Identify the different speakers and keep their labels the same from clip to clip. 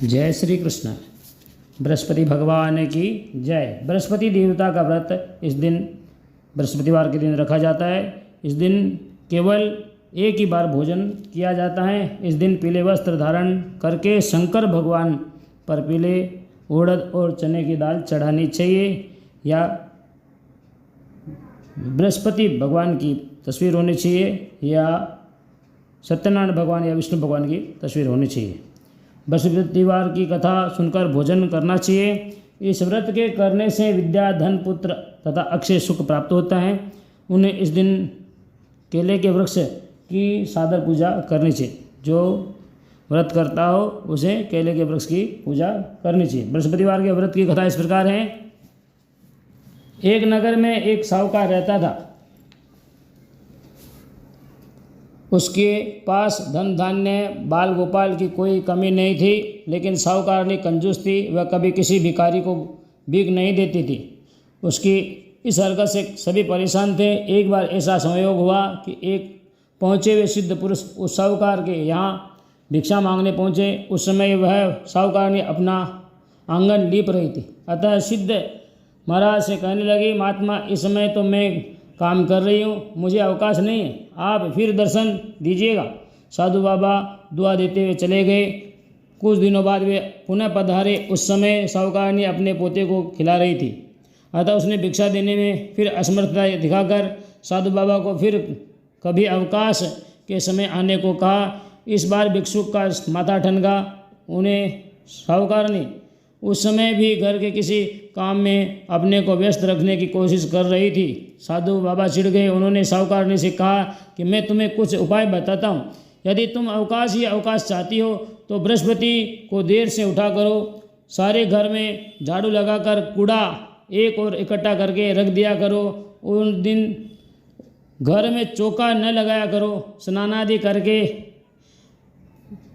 Speaker 1: जय श्री कृष्ण। बृहस्पति भगवान की जय। बृहस्पति देवता का व्रत इस दिन बृहस्पतिवार के दिन रखा जाता है। इस दिन केवल एक ही बार भोजन किया जाता है। इस दिन पीले वस्त्र धारण करके शंकर भगवान पर पीले उड़द और चने की दाल चढ़ानी चाहिए या बृहस्पति भगवान की तस्वीर होनी चाहिए या सत्यनारायण भगवान या विष्णु भगवान की तस्वीर होनी चाहिए। बृहस्पतिवार की कथा सुनकर भोजन करना चाहिए। इस व्रत के करने से विद्या, धन, पुत्र तथा अक्षय सुख प्राप्त होता है। उन्हें इस दिन केले के वृक्ष की सादर पूजा करनी चाहिए। जो व्रत करता हो उसे केले के वृक्ष की पूजा करनी चाहिए। बृहस्पतिवार के व्रत की कथा इस प्रकार है। एक नगर में एक साहूकार रहता था। उसके पास धन धान्य बाल गोपाल की कोई कमी नहीं थी, लेकिन साहूकार ने कंजूस थी। वह कभी किसी भिखारी को भीख नहीं देती थी। उसकी इस हरकत से सभी परेशान थे। एक बार ऐसा संयोग हुआ कि एक पहुँचे हुए सिद्ध पुरुष उस साहूकार के यहाँ भिक्षा मांगने पहुँचे। उस समय वह साहूकार ने अपना आंगन लीप रही थी। अतः सिद्ध महाराज से कहने लगी, महात्मा, इस समय तो मैं काम कर रही हूँ, मुझे अवकाश नहीं है, आप फिर दर्शन दीजिएगा। साधु बाबा दुआ देते हुए चले गए। कुछ दिनों बाद वे पुनः पधारे। उस समय साहूकार ने अपने पोते को खिला रही थी, अतः उसने भिक्षा देने में फिर असमर्थता दिखाकर साधु बाबा को फिर कभी अवकाश के समय आने को कहा। इस बार भिक्षुक का माथा ठनका। उन्हें साहूकार ने उस समय भी घर के किसी काम में अपने को व्यस्त रखने की कोशिश कर रही थी। साधु बाबा चिढ़ गए। उन्होंने साहूकार से कहा कि मैं तुम्हें कुछ उपाय बताता हूँ। यदि तुम अवकाश ही अवकाश चाहती हो तो बृहस्पति को देर से उठा करो। सारे घर में झाड़ू लगाकर कूड़ा एक और इकट्ठा करके रख दिया करो। उन दिन घर में चौका न लगाया करो। स्नान आदि करके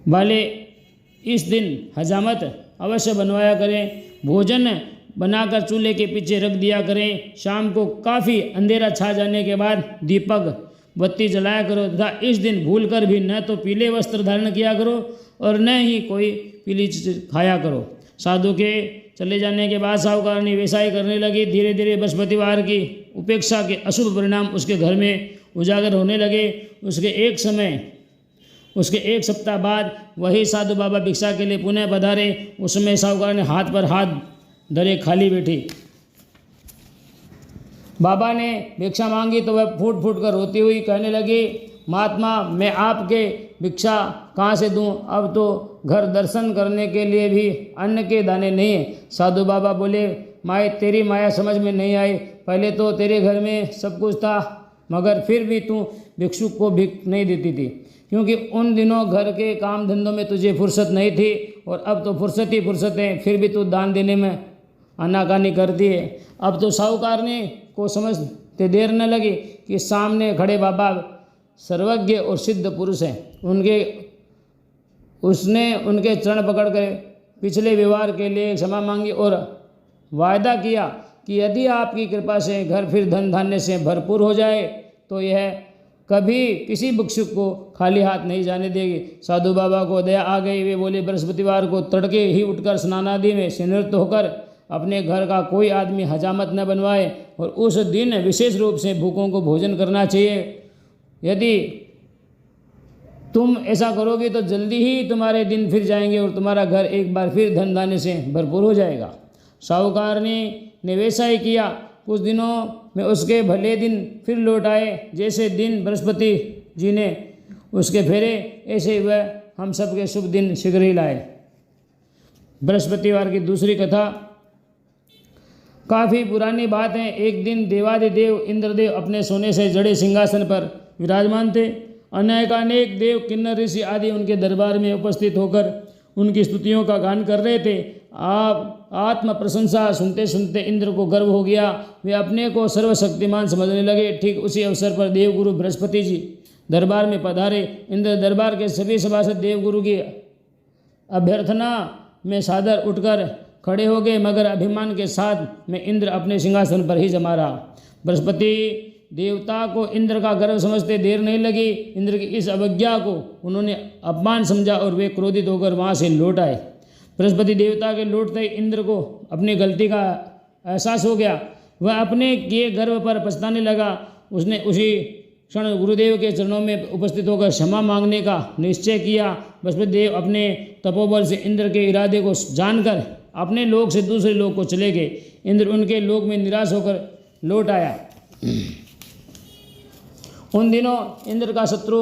Speaker 1: वाले इस दिन हजामत अवश्य बनवाया करें। भोजन बनाकर चूल्हे के पीछे रख दिया करें। शाम को काफ़ी अंधेरा छा जाने के बाद दीपक बत्ती जलाया करो तथा इस दिन भूलकर भी न तो पीले वस्त्र धारण किया करो और न ही कोई पीली चीज खाया करो। साधु के चले जाने के बाद साहूकार ने वैसा ही करने लगी। धीरे धीरे बृहस्पतिवार की उपेक्षा के अशुभ परिणाम उसके घर में उजागर होने लगे। उसके एक सप्ताह बाद वही साधु बाबा भिक्षा के लिए पुनः पधारे। उस समय साहूकार ने हाथ पर हाथ धरे खाली बैठी बाबा ने भिक्षा मांगी तो वह फूट फूट कर रोती हुई कहने लगी, महात्मा, मैं आपके भिक्षा कहाँ से दूँ? अब तो घर दर्शन करने के लिए भी अन्न के दाने नहीं है। साधु बाबा बोले, माए, तेरी माया समझ में नहीं आई। पहले तो तेरे घर में सब कुछ था, मगर फिर भी तू भिक्षुक को भिख नहीं देती थी, क्योंकि उन दिनों घर के काम धंधों में तुझे फुर्सत नहीं थी और अब तो फुर्सत ही फुर्सत है, फिर भी तू दान देने में आनाकानी करती है। अब तो साहूकार ने को समझते देर न लगी कि सामने खड़े बाबा सर्वज्ञ और सिद्ध पुरुष हैं। उसने उनके चरण पकड़कर पिछले व्यवहार के लिए क्षमा मांगी और वायदा किया कि यदि आपकी कृपा से घर फिर धन धान्य से भरपूर हो जाए तो यह कभी किसी भिक्षुक को खाली हाथ नहीं जाने देगी। साधु बाबा को दया आ गई। वे बोले, बृहस्पतिवार को तड़के ही उठकर स्नान आदि में निवृत्त होकर अपने घर का कोई आदमी हजामत न बनवाए और उस दिन विशेष रूप से भूखों को भोजन करना चाहिए। यदि तुम ऐसा करोगे तो जल्दी ही तुम्हारे दिन फिर जाएंगे और तुम्हारा घर एक बार फिर धन धान्य से भरपूर हो जाएगा। साहूकार ने वैसा ही किया। कुछ दिनों में उसके भले दिन फिर लौट आए। जैसे दिन बृहस्पति जी ने उसके फेरे, ऐसे वह हम सब के शुभ दिन शीघ्र ही लाए। बृहस्पतिवार की दूसरी कथा काफ़ी पुरानी बात है। एक दिन देवादिदेव इंद्रदेव अपने सोने से जड़े सिंहासन पर विराजमान थे। अनेकानेक देव, किन्नर, ऋषि आदि उनके दरबार में उपस्थित होकर उनकी स्तुतियों का गान कर रहे थे। आप आत्म प्रशंसा सुनते सुनते इंद्र को गर्व हो गया। वे अपने को सर्वशक्तिमान समझने लगे। ठीक उसी अवसर पर देवगुरु बृहस्पति जी दरबार में पधारे। इंद्र दरबार के सभी सभासद देवगुरु की अभ्यर्थना में सादर उठकर खड़े हो गए, मगर अभिमान के साथ में इंद्र अपने सिंहासन पर ही जमा रहा। बृहस्पति देवता को इंद्र का गर्व समझते देर नहीं लगी। इंद्र की इस अवज्ञा को उन्होंने अपमान समझा और वे क्रोधित होकर वहाँ से लौट आए। बृहस्पति देवता के लौटते ही इंद्र को अपनी गलती का एहसास हो गया। वह अपने किए गर्व पर पछताने लगा। उसने उसी क्षण गुरुदेव के चरणों में उपस्थित होकर क्षमा मांगने का निश्चय किया। बृहस्पति देव अपने तपोबल से इंद्र के इरादे को जानकर अपने लोक से दूसरे लोक को चले गए। इंद्र उनके लोक में निराश होकर लौट आया। उन दिनों इंद्र का शत्रु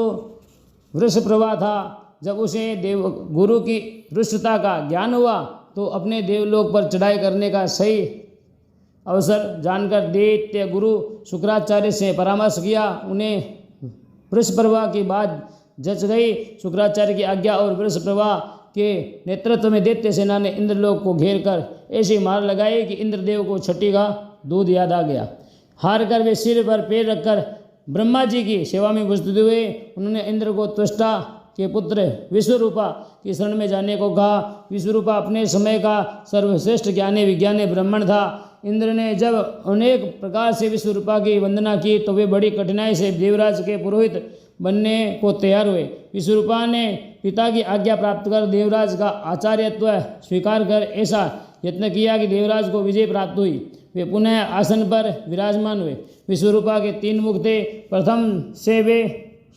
Speaker 1: वृषप्रभा था। जब उसे देव गुरु की रुष्टता का ज्ञान हुआ तो अपने देवलोक पर चढ़ाई करने का सही अवसर जानकर दैत्य गुरु शुक्राचार्य से परामर्श किया। उन्हें वृषप्रभा की बात जच गई। शुक्राचार्य की आज्ञा और वृषप्रभा के नेतृत्व में दैत्य सेना ने इंद्रलोक को घेर कर ऐसी मार लगाई कि इंद्रदेव को छठी का दूध याद आ गया। हार कर वे सिर पर पैर रखकर ब्रह्मा जी की सेवा में उपस्थित हुए। उन्होंने इंद्र को त्वष्टा के पुत्र विश्वरूपा की शरण में जाने को कहा। विश्वरूपा अपने समय का सर्वश्रेष्ठ ज्ञानी विज्ञानी ब्राह्मण था। इंद्र ने जब अनेक प्रकार से विश्वरूपा की वंदना की तो वे बड़ी कठिनाई से देवराज के पुरोहित बनने को तैयार हुए। विश्वरूपा ने पिता की आज्ञा प्राप्त कर देवराज का आचार्यत्व स्वीकार कर ऐसा यत्न किया कि देवराज को विजय प्राप्त हुई। वे पुनः आसन पर विराजमान हुए। विश्वरूपा के 3 मुख थे। प्रथम से वे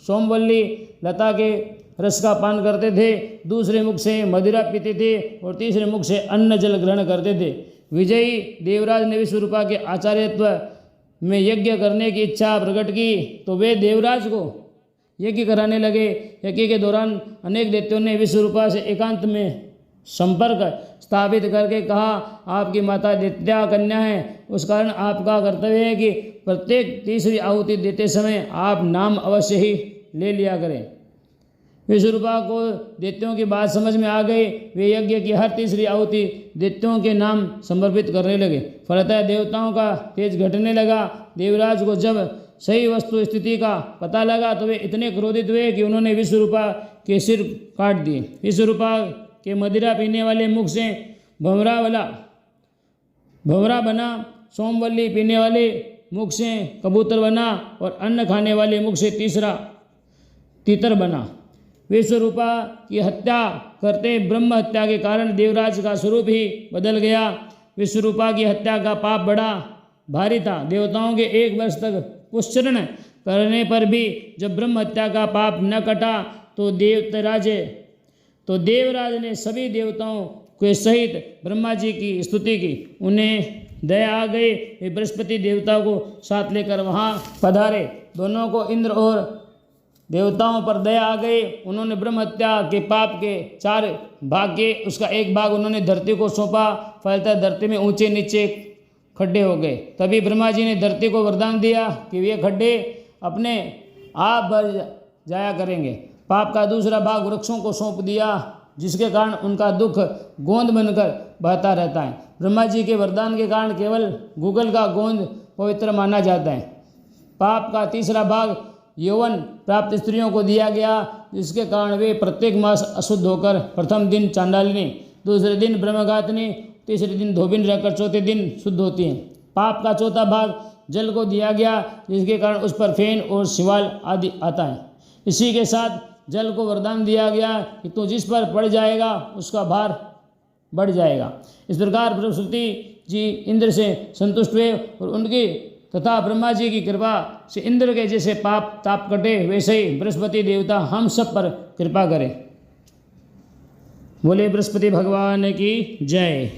Speaker 1: सोमवल्ली लता के रस का पान करते थे, दूसरे मुख से मदिरा पीते थे और तीसरे मुख से अन्न जल ग्रहण करते थे। विजयी देवराज ने विश्वरूपा के आचार्यत्व में यज्ञ करने की इच्छा प्रकट की तो वे देवराज को यज्ञ कराने लगे। यज्ञ के दौरान अनेक दैत्यों ने विश्वरूपा से एकांत में संपर्क स्थापित करके कहा, आपकी माता दैत्या कन्या है, उस कारण आपका कर्तव्य है कि प्रत्येक तीसरी आहुति देते समय आप नाम अवश्य ही ले लिया करें। विश्वरूपा को दैत्यों की बात समझ में आ गई। वे यज्ञ की हर तीसरी आहुति दैत्यों के नाम समर्पित करने लगे। फलतः देवताओं का तेज घटने लगा। देवराज को जब सही वस्तु स्थिति का पता लगा तो वे इतने क्रोधित हुए कि उन्होंने विश्वरूपा के सिर काट दिए। विश्वरूपा के मदिरा पीने वाले मुख से भंवरा बना, सोमवल्ली पीने वाले मुख से कबूतर बना और अन्न खाने वाले मुख से तीतर बना। विश्वरूपा की हत्या करते ब्रह्म हत्या के कारण देवराज का स्वरूप ही बदल गया। विश्वरूपा की हत्या का पाप बड़ा भारी था। देवताओं के 1 वर्ष तक पुष्चरण करने पर भी जब ब्रह्म हत्या का पाप न कटा तो देवराज ने सभी देवताओं के सहित ब्रह्मा जी की स्तुति की। उन्हें दया आ गई। वे बृहस्पति देवता को साथ लेकर वहाँ पधारे। दोनों को इंद्र और देवताओं पर दया आ गई। उन्होंने ब्रह्म हत्या के पाप के 4 भाग के उसका 1 भाग उन्होंने धरती को सौंपा। फलतः धरती में ऊंचे नीचे खड्डे हो गए। तभी ब्रह्मा जी ने धरती को वरदान दिया कि वे खड्डे अपने आप भर जाया करेंगे। पाप का दूसरा भाग वृक्षों को सौंप दिया, जिसके कारण उनका दुख गोंद बनकर बहता रहता है। ब्रह्मा जी के वरदान के कारण केवल गूगल का गोंद पवित्र माना जाता है। पाप का तीसरा भाग यौवन प्राप्त स्त्रियों को दिया गया, जिसके कारण वे प्रत्येक मास अशुद्ध होकर प्रथम दिन चांडालिनी, दूसरे दिन ब्रह्मघातिनी, तीसरे दिन धोबिन रहकर चौथे दिन शुद्ध होती हैं। पाप का चौथा भाग जल को दिया गया, जिसके कारण उस पर फेन और शिवाल आदि आता है। इसी के साथ जल को वरदान दिया गया कि तू जिस पर पड़ जाएगा उसका भार बढ़ जाएगा। इस प्रकार बृहस्पति जी इंद्र से संतुष्ट हुए और उनकी तथा ब्रह्मा जी की कृपा से इंद्र के जैसे पाप ताप कटे, वैसे ही बृहस्पति देवता हम सब पर कृपा करें। बोले बृहस्पति भगवान की जय।